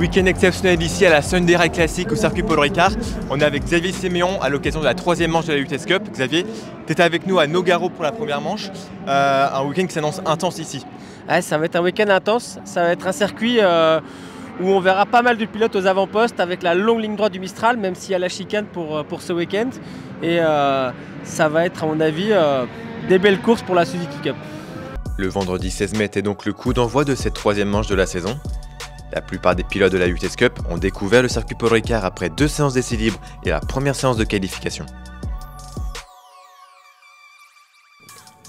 Week-end exceptionnel ici à la Sunday Ride Classic au circuit Paul Ricard. On est avec Xavier Séméon à l'occasion de la 3e manche de la UTS Cup. Xavier, tu étais avec nous à Nogaro pour la première manche. Un week-end qui s'annonce intense ici. Ouais, ça va être un week-end intense. Ça va être un circuit où on verra pas mal de pilotes aux avant-postes avec la longue ligne droite du Mistral, même s'il y a la chicane pour ce week-end. Et ça va être, à mon avis, des belles courses pour la Suzuki Cup. Le vendredi 16 mai était donc le coup d'envoi de cette 3e manche de la saison. La plupart des pilotes de la UTS Cup ont découvert le circuit Paul Ricard après 2 séances d'essais libres et la première séance de qualification.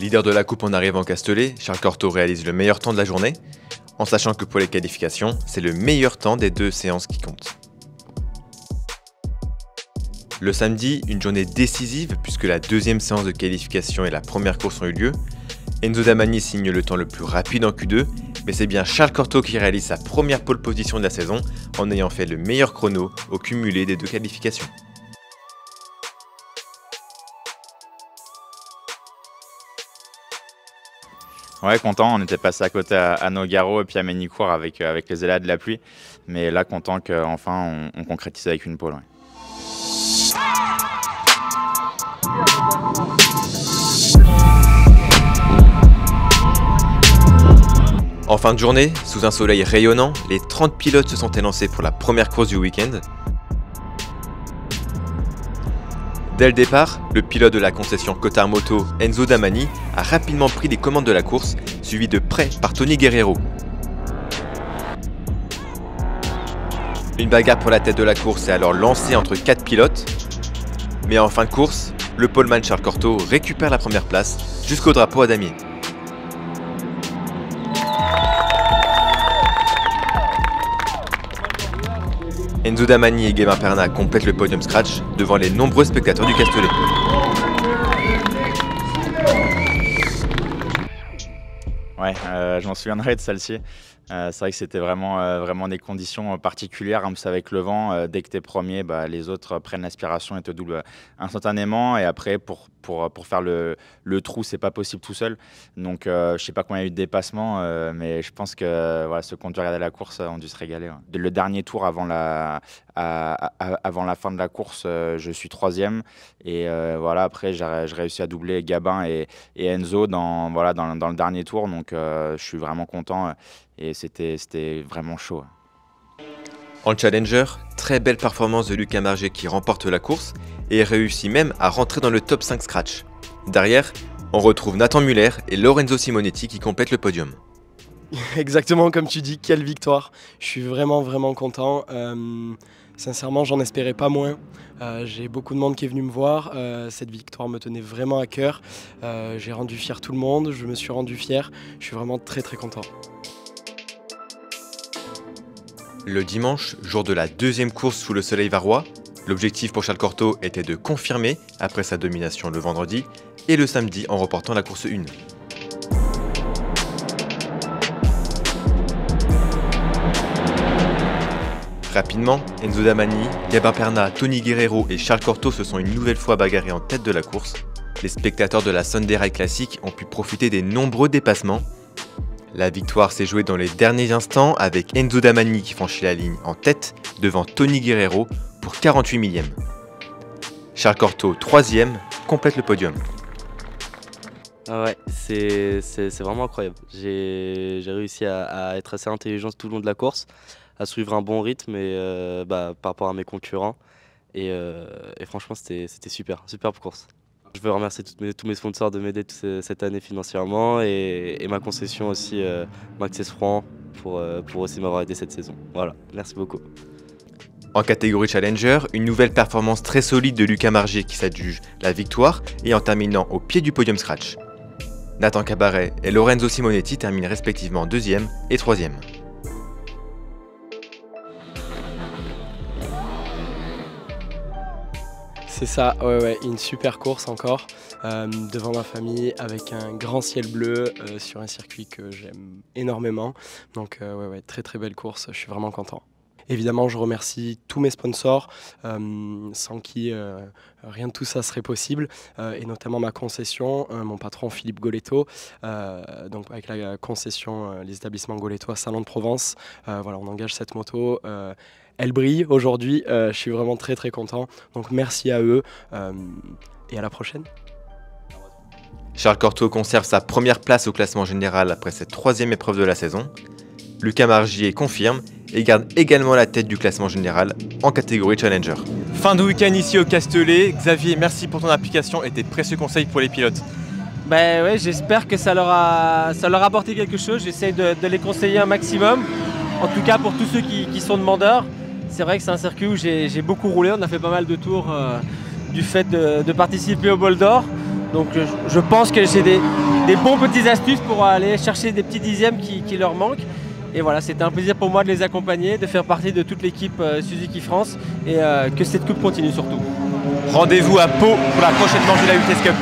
Leader de la coupe en arrivant Castellet, Charles Cortot réalise le meilleur temps de la journée, en sachant que pour les qualifications, c'est le meilleur temps des 2 séances qui comptent. Le samedi, une journée décisive puisque la 2e séance de qualification et la première course ont eu lieu. Enzo Damani signe le temps le plus rapide en Q2, mais c'est bien Charles Cortot qui réalise sa première pole position de la saison en ayant fait le meilleur chrono au cumulé des 2 qualifications. Ouais, content, on était passé à côté à Nogaro et puis à Ménicourt avec les aléas de la pluie, mais là content qu'enfin on concrétise avec une pole. Ouais. En fin de journée, sous un soleil rayonnant, les 30 pilotes se sont élancés pour la première course du week-end. Dès le départ, le pilote de la concession Cotard Moto, Enzo Damani, a rapidement pris les commandes de la course, suivi de près par Tony Guerrero. Une bagarre pour la tête de la course est alors lancée entre 4 pilotes, mais en fin de course, le poleman Charles Cortot récupère la première place jusqu'au drapeau à damier. Enzo Damani et Guémin Perna complètent le podium scratch devant les nombreux spectateurs du Castellet. Ouais, je m'en souviendrai de celle-ci. C'est vrai que c'était vraiment des conditions particulières. Hein, avec le vent, dès que tu es premier, les autres prennent l'aspiration et te doublent instantanément. Et après, pour faire le trou, c'est pas possible tout seul. Donc, je sais pas combien il y a eu de dépassements, mais je pense que voilà, ceux qui ont dû regarder la course ont dû se régaler. Ouais. Le dernier tour avant la fin de la course, je suis 3e. Et voilà, après, j'ai réussi à doubler Gabin et Enzo dans le dernier tour. Donc, je suis vraiment content. Et c'était vraiment chaud. En Challenger, très belle performance de Lucas Marget qui remporte la course et réussit même à rentrer dans le top 5 scratch. Derrière, on retrouve Nathan Muller et Lorenzo Simonetti qui complètent le podium. Exactement comme tu dis, quelle victoire. Je suis vraiment content. Sincèrement, j'en espérais pas moins. J'ai beaucoup de monde qui est venu me voir. Cette victoire me tenait vraiment à cœur. J'ai rendu fier tout le monde, je me suis rendu fier. Je suis vraiment très content. Le dimanche, jour de la 2e course sous le soleil varois, l'objectif pour Charles Cortot était de confirmer après sa domination le vendredi et le samedi en remportant la course 1. Rapidement, Enzo Damani, Gabin Perna, Tony Guerrero et Charles Cortot se sont une nouvelle fois bagarrés en tête de la course. Les spectateurs de la Sunday Ride Classic ont pu profiter des nombreux dépassements. La victoire s'est jouée dans les derniers instants avec Enzo Damani qui franchit la ligne en tête devant Tony Guerrero pour 48 millièmes. Charles Cortot, 3e, complète le podium. Ah ouais, c'est vraiment incroyable. J'ai réussi à être assez intelligent tout le long de la course, à suivre un bon rythme par rapport à mes concurrents. Et franchement, c'était superbe course. Je veux remercier tous mes sponsors de m'aider cette année financièrement et ma concession aussi, Maxès Franc, pour aussi m'avoir aidé cette saison. Voilà, merci beaucoup. En catégorie Challenger, une nouvelle performance très solide de Lucas Marget qui s'adjuge la victoire et en terminant au pied du podium scratch. Nathan Cabaret et Lorenzo Simonetti terminent respectivement 2e et 3e. C'est ça, ouais, une super course encore, devant ma famille, avec un grand ciel bleu, sur un circuit que j'aime énormément. Donc ouais, très belle course, je suis vraiment content. Évidemment, je remercie tous mes sponsors, sans qui rien de tout ça serait possible, et notamment ma concession, mon patron Philippe Goletto, donc avec la concession, les établissements Goletto à Salon de Provence. Voilà, on engage cette moto. Elle brille aujourd'hui, je suis vraiment très très content. Donc merci à eux et à la prochaine. Charles Cortot conserve sa première place au classement général après cette 3e épreuve de la saison. Lucas Margier confirme et garde également la tête du classement général en catégorie Challenger. Fin de week-end ici au Castellet. Xavier, merci pour ton application et tes précieux conseils pour les pilotes. Ben ouais, j'espère que ça leur a apporté quelque chose. J'essaie de les conseiller un maximum. En tout cas pour tous ceux qui sont demandeurs. C'est vrai que c'est un circuit où j'ai beaucoup roulé. On a fait pas mal de tours du fait de participer au Bol d'Or. Donc je pense que j'ai des bons petites astuces pour aller chercher des petits dixièmes qui leur manquent. Et voilà, c'était un plaisir pour moi de les accompagner, de faire partie de toute l'équipe Suzuki France et que cette coupe continue surtout. Rendez-vous à Pau pour la prochaine manche de la UTS Cup.